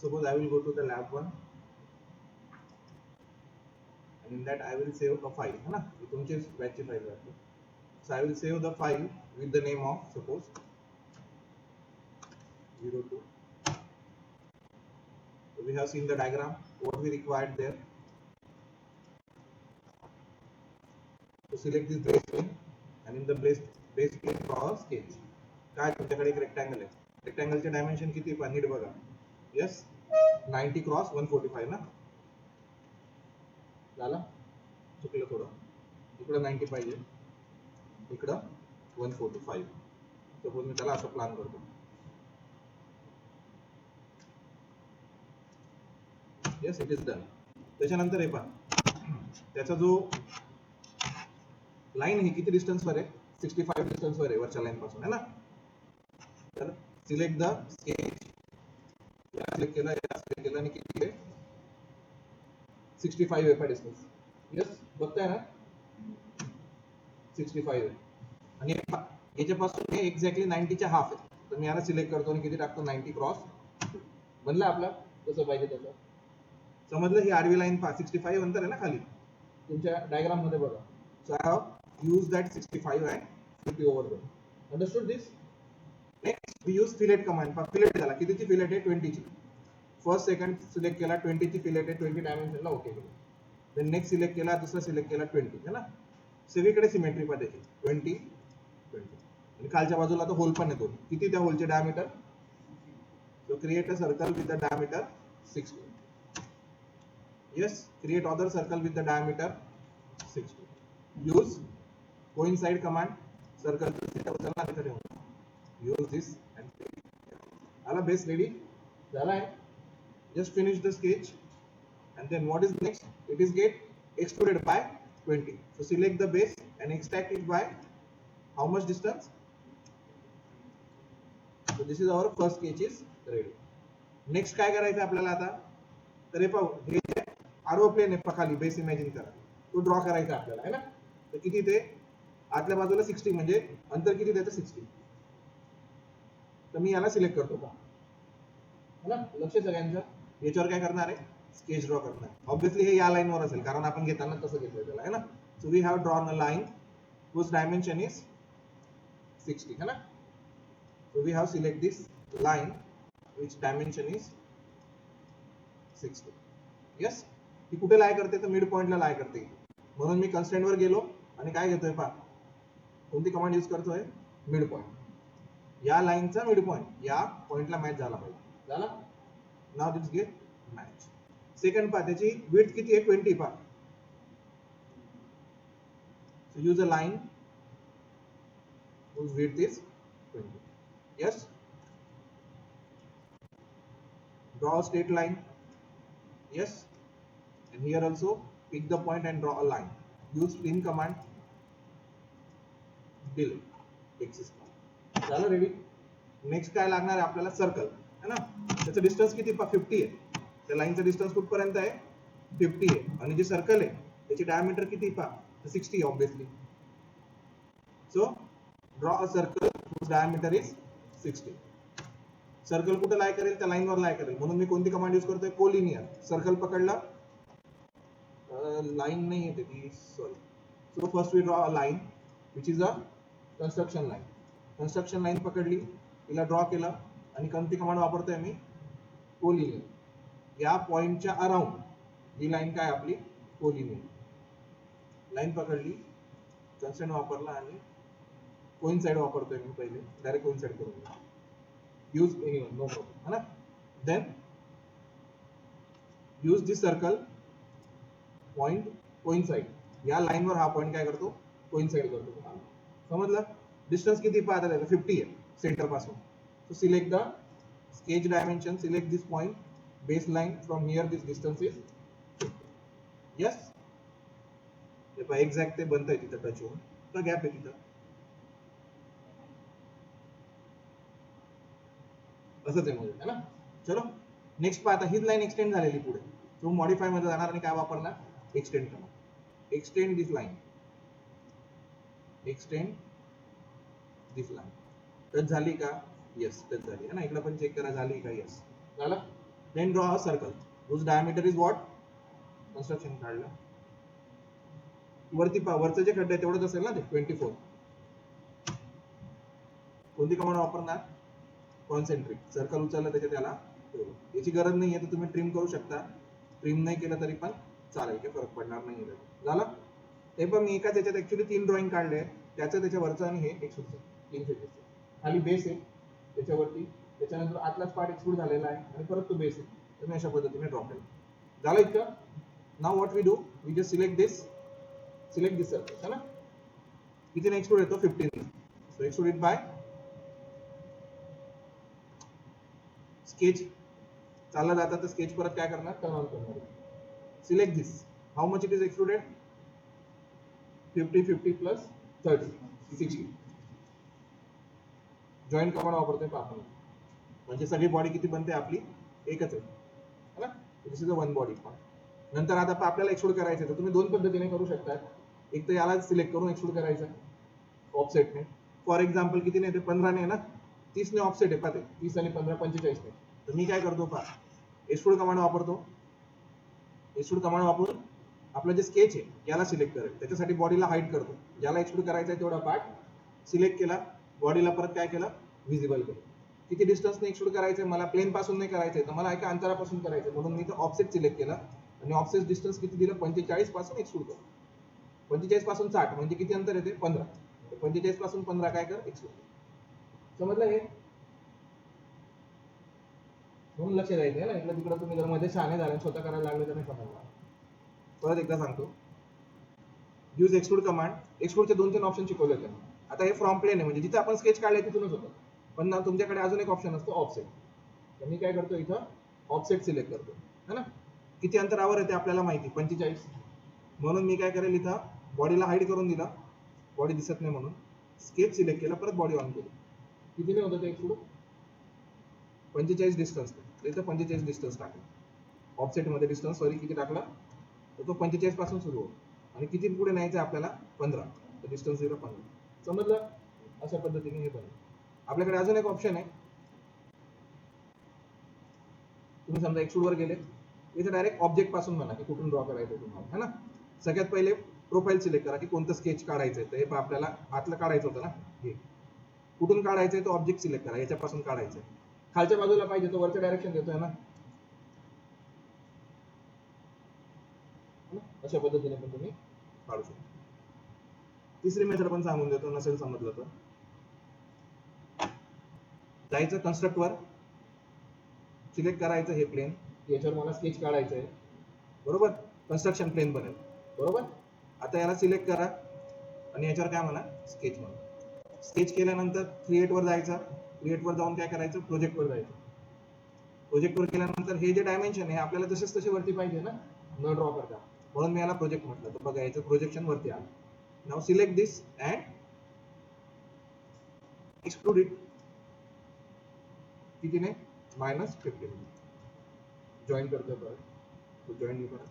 suppose I will go to the lab 1 and in that I will save a file है ना, ये तुमचे batch ची file राहते. So I will save the file with the name of suppose 02. So we have seen the diagram what we required there. So select this base plane and in the base plane draw a sketch. काय तुमच्याकडे एक rectangle आहे, रेक्टँगलचे dimension किती पहा नीट बघा. Yes 90 cross 145 ना, झाला चुकलं थोडं, इकडं 90 पाहिजे, इकडं 145. सपोज मी त्याला असं प्लॅन करतो. Yes it is done. त्याच्यानंतर हे पहा त्याचा जो लाईन आहे किती डिस्टन्स वर आहे, 65 डिस्टन्स वर आहे वरच्या लाईन पासून है ना. तर सिलेक्ट द स्केच, सिलेक्ट केलं आणि किती आहे 65 आहे डिस्टन्स. यस बघताय ना 65 आहे आणि याच्यापासून हे एक्झॅक्टली 90 च्या हाफ आहे. तर मी याला सिलेक्ट करतो आणि किती टाकतो 90 क्रॉस. बनला आपला जसं पाहिजे तसं. समजलं. ही आडवी लाईन 65 अंतर आहे ना खाली तुमच्या डायग्राम मध्ये बघा. So I have use that 65 and 50 over them. Understood this. Next we use fillet command. Fillet झाला, कितीची फिलेट आहे 20 ची. फर्स्ट सेकंड सिलेक्ट केला 20 ची फिलेट आहे, 20 डायमेन्शनला ओके केलं. देन नेक्स्ट सिलेक्ट केला, दुसरा सिलेक्ट केला 20 है ना. सगळीकडे सिमेट्री पाहिजे 20 आणि खालच्या बाजूला तो होल पण येतो. किती त्या होलचे diameter. So create a circle with the diameter 60. Yes, create other circle with the diameter 60. Use coincide command. Circle use this and ala base ready zala hai. Just finish the sketch and then what is next, it is get extruded by 20. So select the base and extract it by how much distance. So this is our first sketch is ready. Next काय करायचं आपल्याला आता, तर हे पाहू हे आडवं plain आहे खाली, बेस इमॅजिन करा, तो ड्रॉ करायचा आपल्याला है ना. तर किती ते आतल्या बाजूला 60 म्हणजे अंतर किती देतं 60. तर मी याला सिलेक्ट करतो का है ना. लक्ष सगळ्यांचं. याच्यावर काय करणार आहे स्केच ड्रॉ करणार. ऑब्वियसली हे या लाईन वर असेल कारण आपण घेताना तसं घेतलं त्याला है ना. So we have drawn a line whose dimension is 60 है ना. So we have select this line which dimension is 60. Yes. ती कुठे लाय करते तर मिड पॉइंटला लाय करते. म्हणून मी कन्स्ट्रेंट वर गेलो आणि काय घेतोय पहा, कोणती कमांड यूज करतोय मिड पॉइंट. या लाईनचा मिड पॉइंट या पॉइंटला मॅच झाला पाहिजे. झाला. Now this gate match. Second पहा त्याची विड्थ किती आहे 20 पहा. So use a line whose width is 20. Yes. Draw a straight line. Yes. And here also pick the point and draw a line. Use pin command. Delete axis. झालं ready. Next काय लागणार आहे आपल्याला circle है ना. त्याचं distance किती 50 आहे. त्या लाईनचं डिस्टन्स कुठपर्यंत आहे 50 आहे आणि जे सर्कल आहे त्याची डायमीटर किती पहा 60 obviously. So draw a circle whose diameter is 60. Circle कुठे लाय करेल त्या लाईन वर लाय करेल म्हणून मी कोणती कमांड यूज करतोय कोलिनियर. सर्कल पकडला, लाईन नाही येते ती sorry. So first we draw a line which is a construction line. Construction line पकडली, तिला ड्रॉ केलं आणि कोणती कमांड वापरतोय मी कोलिनियर. या पॉइंटच्या अराउंड ही लाईन काय आपली कोलिनियर. लाईन पकडली, कन्स्ट्रेंट वापरला आणि कोइंसाइड वापरतोय मी पहिले. डायरेक्ट कोइंसाइड करून यूज एनीवन नो प्रॉब्लेम है ना. देन यूज दिस सर्कल पॉइंट कोइंसाइड. या लाईन वर हा पॉइंट काय करतो कोइंसाइड करतो. समजलं. डिस्टन्स किती पाहता त्याचं 50 आहे सेंटर पासून. So select the sketch dimension, select this point base line from here this distance is 50. Yes. हे पहा एक्झॅक्ट ते बनतंय तिथं टच होऊन. तर गॅप आहे तिथं. असंच आहे म्हणजे है ना. चलो नेक्स्ट पहा. आता हीच लाईन एक्सटेंड झालेली पुढे. तो मॉडिफाय मध्ये जाणार आणि काय वापरणार एक्सटेंड करणार. एक्सटेंड दिस लाईन, एक्सटेंड दिस लाईन. टच झाली का यस टच झाली है ना. इकडे पण चेक करा झाली का यस झालं. Then draw a circle whose diameter is what? Construction काढलं. वरचं जे खड्डे आहे तेवढंच असेल ना ते 24. कोणती कमांड वापरणार? कॉन्सेंट्रिक. सर्कल उचललं त्याच्या त्याला ठेवलं. याची गरज नाहीये तर तुम्ही ट्रिम करू शकता. ट्रिम नाही केलं तरी पण चालेल, काही फरक पडणार नाही. झालं? हे पण मी एकाच याच्यात ऍक्च्युली 3 ड्रॉइंग काढले. त्याच्या वरचं आणि हे एक्सट्रूडचं 3 फेजेस. खाली बेस आहे त्याच्यावरती, त्याच्यानंतर आतलाच पार्ट एक्सट्रूड झालेला आहे आणि परत तो बेस आहे. तर मी अशा पद्धतीने ड्रॉ केलं. झालं इतकं? Now what we do, we just select this surface है ना. किती एक्सट्रूड येतो? 15. So extrude it by sketch. चालला जाता तर स्केच परत काय करणार? टर्न ऑन करणार. Select this. How much it is extruded? 50 plus 30 60. Joint command वापरतोय आपण, म्हणजे सगळी बॉडी किती बनते आपली? एकच आहे है ना. This is a one body part. नंतर आता आपल्याला एक्सट्रूड करायचं तर तुम्ही 2 पद्धतीने करू शकता. एक तर याला सिलेक्ट करून एक्सट्रूड करायचं ऑफसेटने. फॉर एक्झाम्पल किती नाही ते 15 ने ना, 30 ने ऑफसेट आहे पाहते. 30 आणि 15 45 ने. तर मी काय करतो पहा, एक्सट्रूड कमांड वापरतो. एक्सट्रूड कमांड वापरून आपलं जे स्केच आहे याला सिलेक्ट करेल. त्याच्यासाठी बॉडीला हाईड करतो. ज्याला एक्सट्रूड करायचा आहे तेवढा पार्ट सिलेक्ट केला, बॉडीला परत काय केलं? व्हिजिबल केलं. किती डिस्टन्सने एक्सट्रूड करायचंय मला? प्लेन पासून नाही करायचंय तर मला एका अंतरापासून करायचंय, म्हणून मी तो ऑफसेट सिलेक्ट केला आणि ऑफसेट डिस्टन्स किती दिलं? 45 पासून एक्सट्रूड कर. 45 पासून 60 म्हणजे किती अंतर येते? 15. 45 पासून 15 काय कर? एक्सट्रूड. समजलं हे? म्हणून लक्ष द्यायचं आहे ना. इकडे तिकडे तुम्ही जर मध्ये शहाणे झाले स्वतः करायला लागले तर नाही समजणार. परत एकदा सांगतो, यूज एक्सट्रूड कमांड. एक्सट्रूडचे 2-3 ऑप्शन शिकवले होते. आता हे फ्रॉम प्लेन आहे, म्हणजे जिथे आपण स्केच काढले तिथूनच होतं. पण तुमच्याकडे अजून एक ऑप्शन असतो ऑफसेट. तर मी काय करतो, इथं ऑफसेट सिलेक्ट करतो है ना. किती अंतरावर येते आपल्याला माहिती? 45. म्हणून मी काय करेल, इथं बॉडीला हाईड करून दिला, बॉडी दिसत नाही म्हणून. स्केच सिलेक्ट केला, परत बॉडी ऑन केली. किती नाही होतं ते एक्सट्रूड? 45 डिस्टन्स. इथं 45 डिस्टन्स टाकला. ऑफसेट मध्ये डिस्टन्स सॉरी किती टाकला? तर तो 45 पासून सुरू होतो आणि किती पुढे न्यायचं आपल्याला? 15. तर डिस्टन्स 15. समजलं? अशा पद्धतीने हे बनलं. आपल्याकडे अजून एक ऑप्शन आहे. तुम्ही समजा एक्सट्रूड वर गेले, इथे डायरेक्ट ऑब्जेक्ट पासून म्हणा की कुठून ड्रॉ करायचं तुम्हाला है ना. सगळ्यात पहिले प्रोफाईल सिलेक्ट करा की कोणतं स्केच काढायचंय. तर हे आपल्याला आतलं काढायचं होतं ना. हे कुठून काढायचंय तो ऑब्जेक्ट सिलेक्ट करा. याच्यापासून काढायचंय. खालच्या बाजूला पाहिजे तो वरच्या डायरेक्शन देतोय ना. अशा पद्धतीने पण तुम्ही काढू शकता. तिसरी मेथड पण सांगून देतो, नसेल समजलं तर. जायचं कन्स्ट्रक्ट वर, सिलेक्ट करायचं हे प्लेन, याच्यावर मला स्केच काढायचं आहे बरोबर. कन्स्ट्रक्शन प्लेन बनेल बरोबर. आता याला सिलेक्ट करा आणि याच्यावर काय म्हणा? स्केच म्हणा. स्केच केल्यानंतर क्रिएट वर जायचं. क्रिएट वर जाऊन काय करायचं? प्रोजेक्ट वर जायचं. प्रोजेक्ट वर केल्यानंतर हे जे डायमेन्शन आहे आपल्याला जसेच तसे वरती पाहिजे ना, न ड्रॉ करता, म्हणून मी याला प्रोजेक्ट म्हटलं. तर बघा याचं प्रोजेक्शन वरती आलं. Now select this and extrude it. किती नाही? -15. जॉईन करतोय परत. जॉईन करा.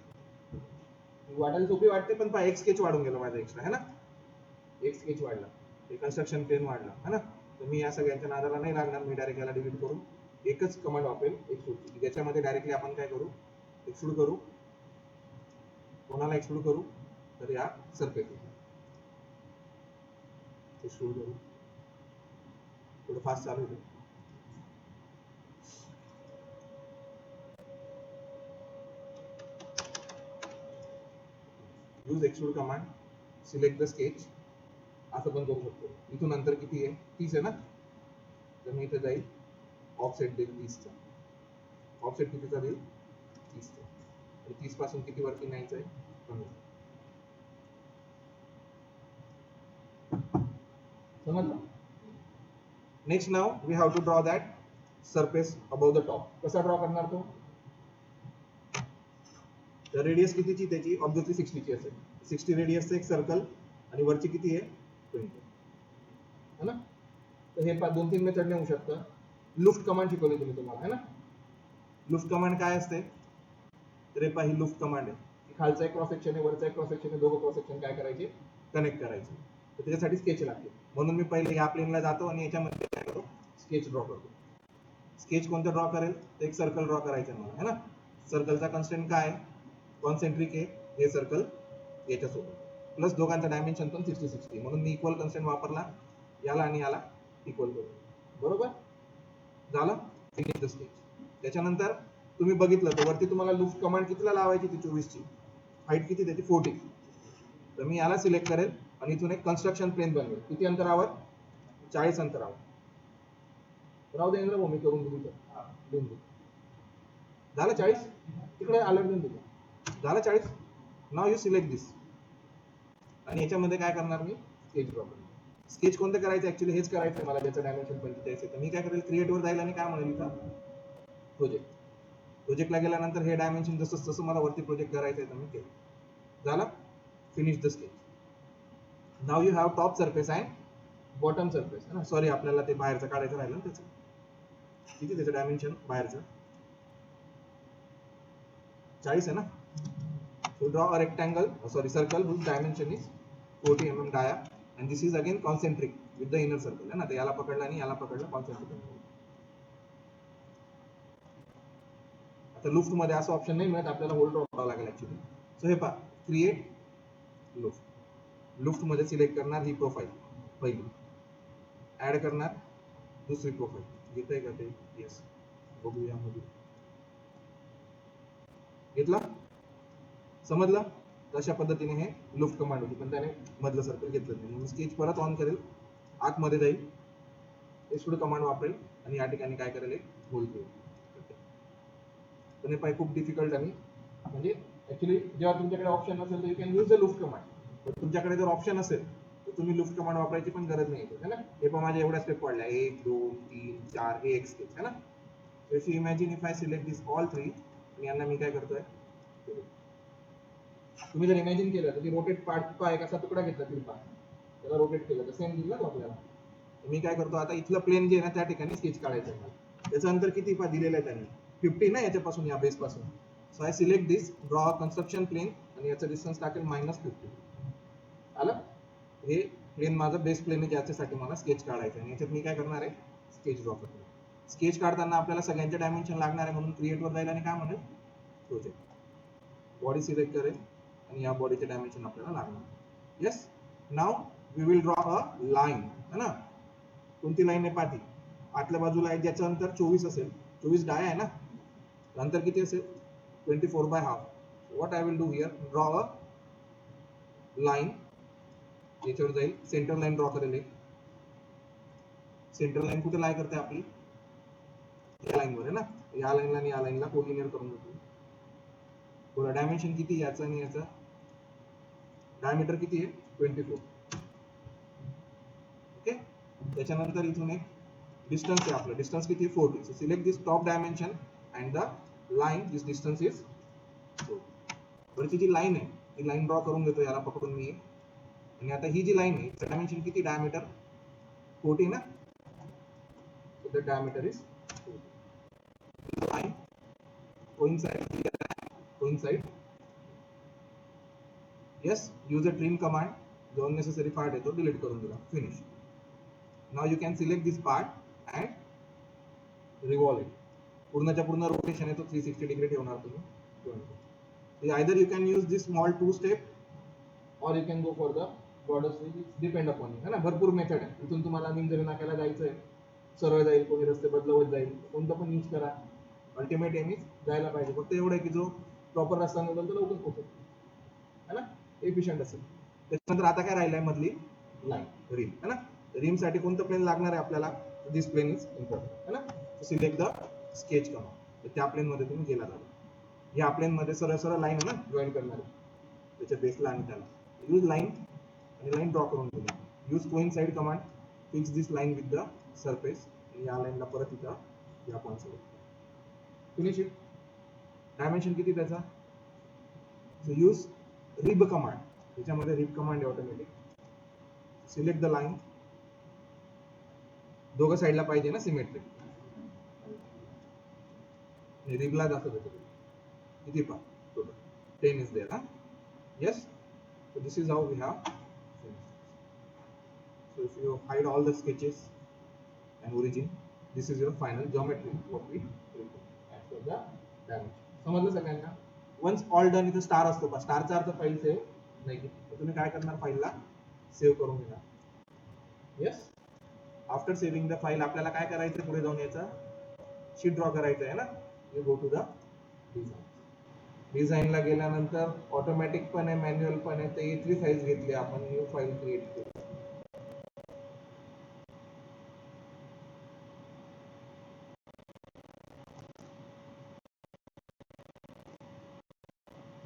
वाटायला सोपी वाटते पण पहा, एक स्केच वाढून गेला माझा एक्स्ट्रा है ना. एक स्केच वाढला, एक कन्स्ट्रक्शन प्लेन वाढला है ना. तर मी या सगळ्यांच्या नादाला नाही लागणार. मी डायरेक्ट याला डिलीट करून एकच कमांड वापरेल एक्सट्रूड. ज्याच्यामध्ये डायरेक्टली आपण काय करू? एक्सट्रूड करू. कोणाला एक्सट्रूड करू? तर या सरफेस एक्सट्रूड करू. थोडं फास्ट चालू होईल. Use extrude command, select the sketch. असं पण करू शकतो. इथून अंतर किती आहे? 30 आहे ना. तर मी इथे जाईल, ऑफसेट देईल 30चा. ऑफसेट कितीचा देईल? 30चा. आणि 30 पासून किती वरती न्यायचं आहे? 15. समजलं? Next now we have to draw that surface above the top. कसा ड्रॉ करणार तो? तर रेडियस कितीची त्याची? ऑब्वियसली 60 ची असेल. 60 रेडियसचं एक सर्कल आणि वरची किती आहे? 20 है ना. तर हे 2-3 मेथडने होऊ शकतं. लुफ्ट कमांड शिकवली तुम्ही तुम्हाला है ना. लुफ्ट कमांड काय असते? तर हे ही लुफ्ट कमांड आहे. खालचा एक क्रॉस सेक्शन आहे, वरचा एक क्रॉस सेक्शन आहे. दोघं क्रॉस सेक्शन काय करायचे? कनेक्ट करायचे. तर त्याच्यासाठी स्केच लागते. म्हणून मी पहिले या प्लेनला जातो आणि याच्यामध्ये काय करतो? स्केच ड्रॉ करतो. स्केच कोणतं ड्रॉ करेल, तर एक सर्कल ड्रॉ करायचं आहे मला, है ना. सर्कलचा कन्स्ट्रेंट काय आहे, कॉन्सेंट्रिक आहे हे सर्कल याच्यासोबत, प्लस दोघांचा डायमेन्शन पण 60-60, म्हणून मी इक्वल कन्स्ट्रेंट वापरला, याला आणि याला इक्वल करू. बरोबर झालं. Finish the sketch. त्याच्यानंतर तुम्ही बघितलं तर वरती तुम्हाला लूप कमांड कितीला लावायची, ती 24 ची, हाईट किती त्याची 40. तर मी याला सिलेक्ट करेल आणि इथून एक कन्स्ट्रक्शन प्लेन बनवेल. किती अंतरावर, 40 अंतरावर. राहू दे इंद्र, मी करून दिली तर लिहून देऊ. झालं 40, तिकडे अलर्ट देऊन दिलं, झालं 40. नाव यू सिलेक्ट दिस, आणि याच्यामध्ये काय करणार मी, स्केच ड्रॉ करणार. स्केच कोणतं करायचं, ऍक्च्युली हेच करायचं मला, ज्याचं डायमेन्शन 45 आहे. तर मी काय करेल, क्रिएट वर जाईल आणि काय म्हणेल इथं प्रोजेक्ट. प्रोजेक्टला गेल्यानंतर हे डायमेन्शन जसं जसं मला वरती प्रोजेक्ट करायचं आहे तर मी केलं. झालं. Finish the sketch. Now you have top surface and bottom surface. Sorry, आपल्याला ते बाहेरचं काढायचं राहिलं त्याचं. किती त्याचं डायमेन्शन बाहेरचं, 40 आहे ना. So draw a rectangle, circle whose dimension is 40 mm dia, and this is again concentric with the inner circle, है ना. तर याला पकडला आणि याला पकडलं, कॉन्सेंट्रिक. आता लूफ्ट मध्ये असं ऑप्शन नाही मिळत आपल्याला, होल ड्रॉ करावं लागेल ऍक्च्युली. सो हे पहा, क्रिएट लूफ्ट. लूफ्ट मध्ये सिलेक्ट करणार ही प्रोफाईल पहिली, ऍड करणार दुसरी प्रोफाईल. घेतंय का ते, येस, बघूया मध्ये घेतला, समजलं. तशा पद्धतीने हे लूफ्ट कमांड होती, पण त्याने मधलं सर्कल घेतलं नाही. मी स्केच परत ऑन करेल, आतमध्ये जाईल, एक्सट्रूड कमांड वापरेल आणि या ठिकाणी काय करेल, एक होल करेल. पण हे पाय खूप डिफिकल्ट आहे, म्हणजे ऍक्च्युली जेव्हा तुमच्याकडे ऑप्शन नसेल तर you can use the loft command. पण तुमच्याकडे जर ऑप्शन असेल तर तुम्ही लूफ्ट कमांड वापरायची पण गरज नाही आहे ना. हे पण माझ्या एवढ्या स्टेप पडल्या, 1 2 3 4, हे एक स्केच आहे ना. If you imagine, if I select this all 3 आणि यांना मी काय करतोय, तुम्ही जर इमॅजिन केलं तर रोटेट पार्ट एक असा तुकडा घेतला तिरपा, त्याला रोटेट केलं तर सेम दिला आपल्याला. मी काय करतो आता, इथलं प्लेन जे आहे ना त्या ठिकाणी स्केच काढायचं आहे मला. त्याचं अंतर किती दिलेलं आहे त्यांनी, 50 ना याच्यापासून, या बेस पासून. So I select this, draw construction plane, आणि याचं डिस्टन्स टाकेल -50. आलं. हे प्लेन माझं बेस प्लेन आहे, ज्याच्यासाठी मला स्केच काढायचं आहे. याच्यात मी काय करणार आहे, स्केच ड्रॉ करतो. स्केच काढताना आपल्याला सगळ्यांचे डायमेन्शन लागणार आहे, म्हणून क्रिएट वर जाईल आणि काय म्हणेल, प्रोजेक्ट. बॉडी सिलेक्ट करेल आणि या बॉडीचे डायमेन्शन आपल्याला लागणार. Yes. Now we will draw a line, है ना. कोणती लाईन आहे पाठी, आतल्या बाजूला आहे, ज्याचं अंतर 24 असेल. 24 डाय आहे ना, अंतर किती असेल, 24/2. What I will do here, draw a line. याच्यावर जाईल, सेंटर लाईन ड्रॉ करेल. सेंटर लाईन कुठे लाय करते आपली, या लाईनवर आहे ना. या लाईनला आणि या लाईनला कोऑर्डिनेट करून देतो. बरं, डायमेन्शन किती याचं आणि याचं, डायमीटर किती आहे, 24. ओके. त्याच्यानंतर इथून एक डिस्टन्स आहे आपलं, डिस्टन्स किती आहे, 40. So select this top dimension and the line, this distance is 40. बरं, जी लाईन आहे ती लाईन ड्रॉ करून देतो, याला पकडून मी. आणि आता ही जी लाईन आहे त्याचं डायमेन्शन किती, डायमीटर 40 ना. So the diameter is 40. Line coincide. Yes. Use a trim command, जो अननेसेसरी पार्ट आहे तो डिलीट करून दिला. Finish. Now you can select this part and revolve it. पूर्णच्या पूर्ण रोटेशन आहे तो 360 डिग्री ठेवणार तुम्ही. Either you can use this small 2 step or you can go for the broader step, depend upon you, है ना. भरपूर मेथड आहे. इथून तुम्हाला निमजरी नाक्याला जायचंय, सरळ जाईल, कोणी रस्ते बदलवत जाईल, कोणतं पण यूज करा. अल्टिमेट एम इज जायला पाहिजे. फक्त एवढं आहे की जो प्रॉपर रस्ता निवडेल तो लवकर पोहोचेल, है ना, एफिशियंट असेल. त्याच्यानंतर आता काय राहिलंय, मधली लाईन, रिम, है ना. रिम साठी कोणतं प्लेन लागणार आहे आपल्याला, दिस प्लेन इज इम्पॉर्टंट, है ना. Select the sketch command. तर त्या प्लेन मध्ये तुम्ही गेला झाला. या प्लेन मध्ये सरळ सरळ लाईन आहे ना जॉईन करणार, त्याच्या बेसला आणि त्याला. यूज लाईन आणि लाईन ड्रॉ करून घेऊ. Use coincide command, fix this line with the surface. या लाईनला परत इथं या point select. Finish it. Dimension किती त्याचा, सो यूज रिब कमांड. त्याच्यामध्ये रिब कमांड आहे ऑटोमॅटिक. सिलेक्ट द लाईन, दोघं साईडला पाहिजे ना सिमेट्रिक. रिबला दाखवत होतो किती पा, 10 is there. Yes. So this is how we have finished. So if you hide all the sketches and origin, this is your final geometry what we as per the dimension. समजलं सगळ्यांना? Once all done इथं star असतो का, स्टारचा अर्थ file save नाही. तर तुम्ही काय करणार, फाईलला सेव्ह करून घेणार. Yes. After saving the file आपल्याला काय करायचं, पुढे जाऊन याचा शीट ड्रॉ करायचं आहे ना. You go to the design. डिझाईनला गेल्यानंतर ऑटोमॅटिक पण आहे, मॅन्युअल पण आहे. तर A3 साईज घेतली आपण, न्यू फाईल क्रिएट केली.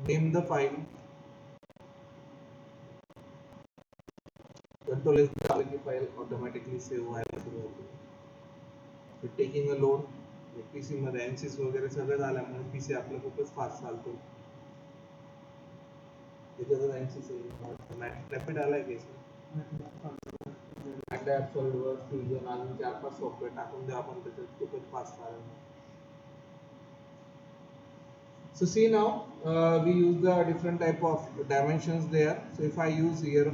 Name the file, control S दाबले की फाईल ऑटोमॅटिकली सेव्ह व्हायला सुरुवात होते. Taking a load. पीसी मध्ये एनसीस वगैरे सगळं झाल्यामुळे पीसी आपलं खूपच फास्ट चालतो. त्याच्यातच एनसीस रॅपिड आलाय की अटॅक सॉलिडवर्क्स फ्युजन अजून 4-5 सॉफ्टवेअर टाकून द्या आपण, त्याच्यात खूपच फास्ट चालेल. So see now we use the different type of dimensions there. So if I use here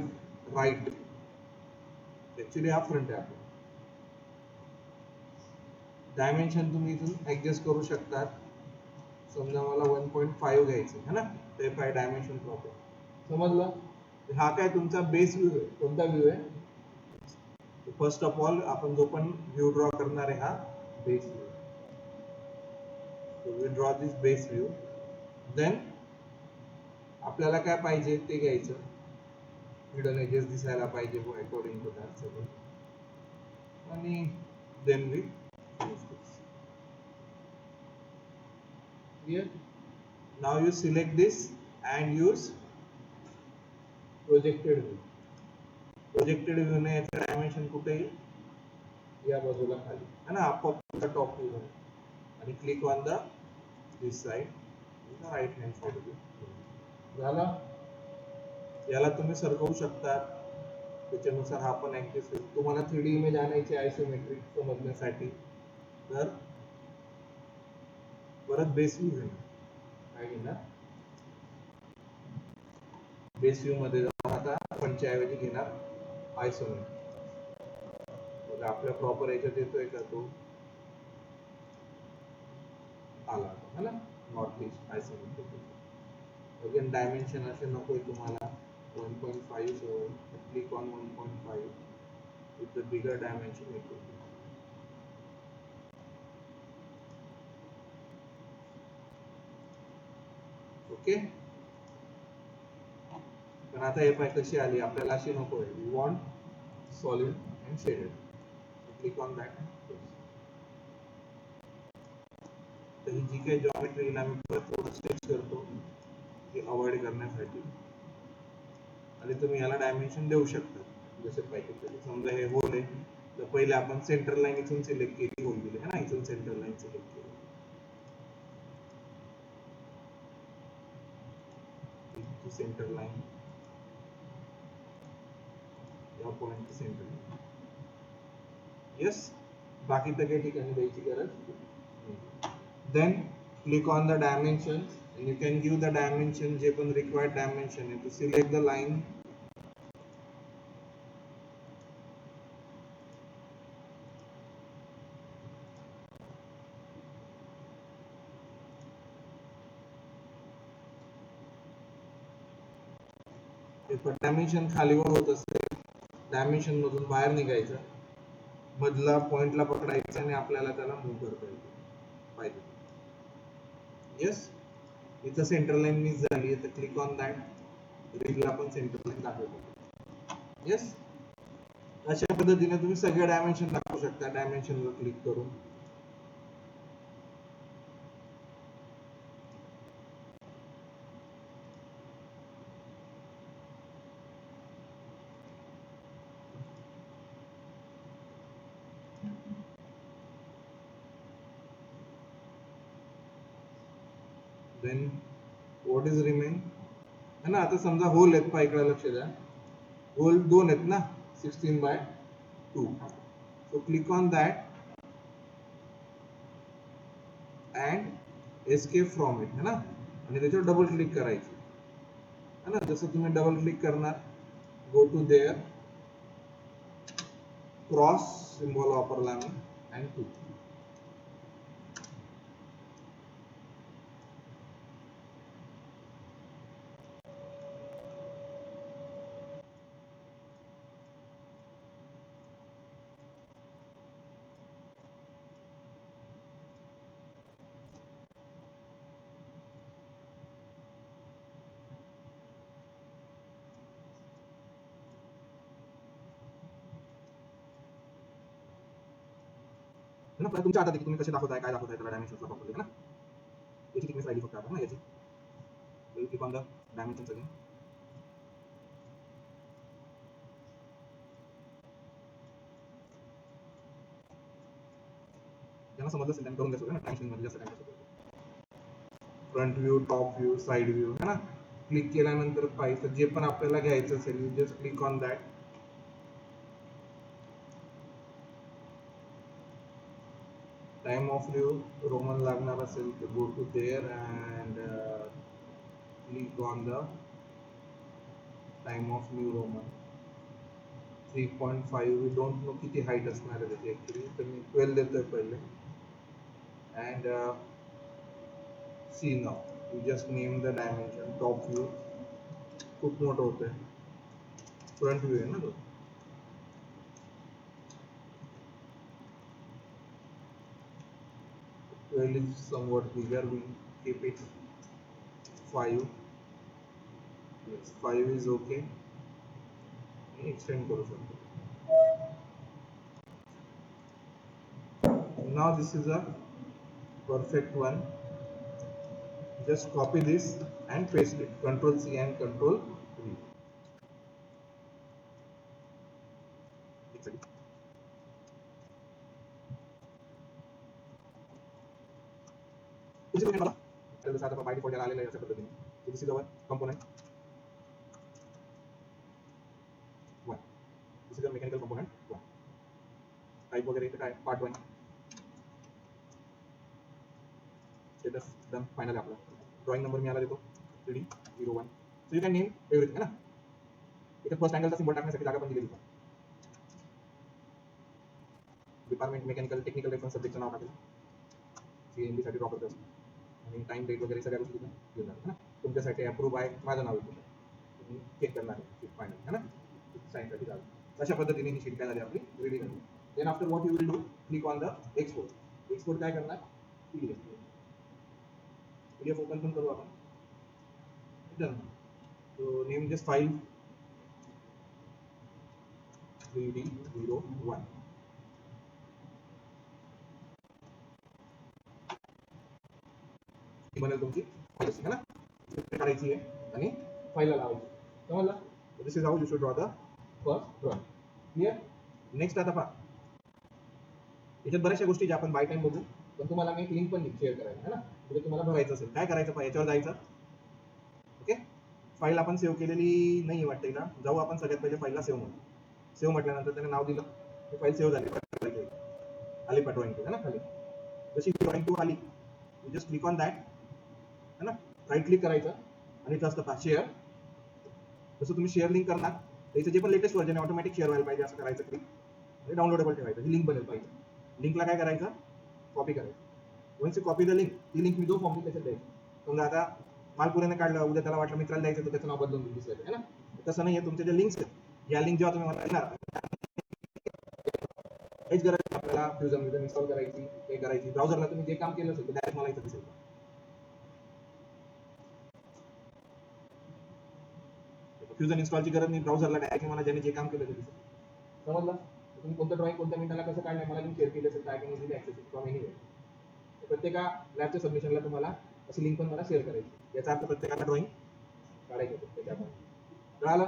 right, actually हा front आहे. डायमेन्शन तुम्ही इथून ऍडजस्ट करू शकता. समजा मला 1.5 घ्यायचं है ना, तर if I डायमेन्शन प्रॉपर समजलं. हा काय तुमचा बेस व्ह्यू आहे. कोणता व्ह्यू आहे? फर्स्ट ऑफ ऑल आपण जो पण व्ह्यू ड्रॉ करणार आहे हा base view. So we draw this base view. Then आपल्याला काय पाहिजे ते घ्यायचं. मिडल एजेस दिसायला पाहिजे अकॉर्डिंग टू दॅट सगळं. आणि then we finish this. Clear? Now you select this and use projected view. Projected view ने याचं डायमेन्शन कुठे येईल, या बाजूला खाली है ना, अप टॉप व्ह्यू आणि click on the this side, the right hand side view. झालं. याला तुम्ही सरकवू शकता, त्याच्यानुसार हा पण ऍडजस्ट होईल. तुम्हाला 3D इमेज आणायची आयसोमेट्रिक समजण्यासाठी, तर परत बेस व्ह्यू घेणार. काय घेणार? बेस व्ह्यू मध्ये जाऊन आता पंच्या ऐवजी घेणार आयसोमेट्रिक. बघा आपल्या प्रॉपर याच्यात येतोय का तो, आला है ना, not east isometric. Again dimension असे नकोय तुम्हाला 1.5 सवय, click on 1.5 with the bigger dimension it will be. Okay. पण आता हे पाय कशी आली, आपल्याला अशी नको आहे. We want solid and shaded. Click on that. तर ही जी काही जॉमेट्री आम्ही परत थोडं स्ट्रेच करतो हे अवॉइड करण्यासाठी, आणि तुम्ही याला डायमेन्शन देऊ शकता जसे पाहिजे तसे. समजा हे होल आहे, तर पहिले आपण सेंटर लाईन इथून सिलेक्ट केली, होल दिले है ना, इथून सेंटर लाईन सिलेक्ट केली, सेंटर लाईन या पॉइंट सेंटर लाईन. येस. बाकी तर काही ठिकाणी द्यायची गरज नाही. Then click on the dimension and you can give the dimension जे पण required dimension आहे, to select the line. Dimension खालीवर होत असेल, डायमेन्शन मधून बाहेर निघायचं, मधला पॉइंटला पकडायचं आणि आपल्याला त्याला मूव्ह करता येईल पाहिजे. येस. इथं सेंटर लाईन मिस झाली आहे, तर क्लिक ऑन दॅट. रीडला पण सेंटर लाईन दाखवतो. येस. अशा पद्धतीने तुम्ही सगळे डायमेन्शन दाखवू शकता डायमेन्शनवर क्लिक करून. देन व्हॉट इज रिमेन है ना. आता समजा होल आहेत, पहा इकडे लक्ष द्या, होल 2 आहेत ना, 16/2. So click on that and escape from it है ना, आणि त्याच्यावर डबल क्लिक करायची है ना. जसं तुम्ही डबल क्लिक करणार, go to there, cross symbol वापरला मी, and 2. है ना, पण तुमच्या हातात आहे की तुम्ही कसे दाखवताय, काय दाखवताय त्याला डायमेन्शन्सला प्रॉपर्ली, है ना. याची थिकनेस राहिली फक्त आता ना याची. So you click on the dimensions again. त्यांना समजलं असेल त्यांनी करून घ्यायचं ना डायमेन्शन मध्ये जास्त time front view, top view, side view, है ना. क्लिक केल्यानंतर पाहिजे जे पण आपल्याला घ्यायचं असेल you just click on that. Time of view roman लागणार असेल तर go to there and click on the time of new roman 3.5. We don't know किती हाईट असणार आहे त्याची ऍक्च्युली, तर मी 12 देतोय पहिले. And see now you just name the dimension. Top view खूप मोठं होतंय, फ्रंट व्ह्यू आहे ना तो. Well is somewhat bigger, we keep it 5. Yes, 5 is okay. Extend करू शकतो. Now this is a perfect one. Just copy this and paste it. Control C and Control V. This is by default आलेलं आहे अशा पद्धतीने. This is our component 1. This is a mechanical component 1. Type वगैरे इथे काय part 1. Status done, final आहे आपला. Drawing number मी याला देतो 3D01. So you can name everything, है ना. इथे फर्स्ट अँगलचा सिम्बॉल टाकण्यासाठी जागा पण दिलेली आहे. डिपार्टमेंट मेकॅनिकल टेक्निकल रेफरन्स सब्जेक्टचं नाव टाकेल. सीएमबी साठी ड्रॉ करतो आणि टाइम डेट वगैरे सगळ्या गोष्टी घेऊन जाणार है ना. तुमच्यासाठी अप्रूव्ह आहे, माझं नाव येतं, तुम्ही चेक करणार आहे फायनल, है ना. साइन साठी जागा. अशा पद्धतीने ही शीट काय झाली आपली रेडी झाली. Then after what you will do, click on the export. Export काय करणार, पीडीएफ. पीडीएफ ओपन पण करू आपण. Done. So name this file 3D01. बनेल तुमची है ना, काढायची आहे आणि फाईलला लावायची. समजलं. This is how you should draw the first drawing. Clear. Next आता पहा, याच्यात बऱ्याचशा गोष्टी ज्या आपण बाय टाइम बघू, पण तुम्हाला मी एक लिंक पण शेअर करायला है ना. म्हणजे तुम्हाला बघायचं असेल काय करायचं, पहा याच्यावर जायचं. ओके, फाईल आपण सेव्ह केलेली नाही वाटते का. जाऊ आपण सगळ्यात पहिले फाईलला सेव्ह म्हणू. सेव्ह म्हटल्यानंतर त्याने नाव दिलं, फाईल सेव्ह झाली, आली पहा ड्रॉइंग 2 है ना. खाली जशी ड्रॉइंग 2 आली, you just click on that, है ना. राईट क्लिक करायचं आणि इथं असतं पहा शेअर. जसं तुम्ही शेअर लिंक करणार, त्याचं जे पण लेटेस्ट व्हर्जन आहे ऑटोमॅटिक शेअर व्हायला पाहिजे, असं करायचं क्लिक आणि डाउनलोडेबल ठेवायचं. ही लिंक बनेल पाहिजे. लिंकला काय करायचं, कॉपी करायचं. Once you copy the link, ती लिंक मी जो फॉर्म त्याच्यात द्यायची. समजा आता मालपुऱ्याने काढलं, उद्या त्याला वाटलं मित्राला द्यायचं, तर त्याचं नाव बदलून दिसलं है ना. तसं नाही आहे. तुमच्या ज्या लिंक्स आहेत, या लिंक जेव्हा तुम्ही मला देणार, हेच गरज आपल्याला फ्युजन इन्स्टॉल करायची, हे करायची. ब्राउझरला तुम्ही जे काम केलं असेल ते डायरेक्ट मला इथं दिसेल. फ्युजन इन्स्टॉलची गरज नाही, ब्राउझरला डायरेक्ट मला ज्याने जे काम केलं ते दिसेल. समजलं. तुम्ही कोणतं ड्रॉइंग कोणत्या मिनिटाला कसं काढलंय मला लिंक शेअर केलं असेल, काय can easily access from anywhere. प्रत्येका लॅबच्या सबमिशनला तुम्हाला अशी लिंक पण मला शेअर करायची. याचा अर्थ प्रत्येकाला ड्रॉइंग काढायचं त्याच्यामध्ये. कळालं.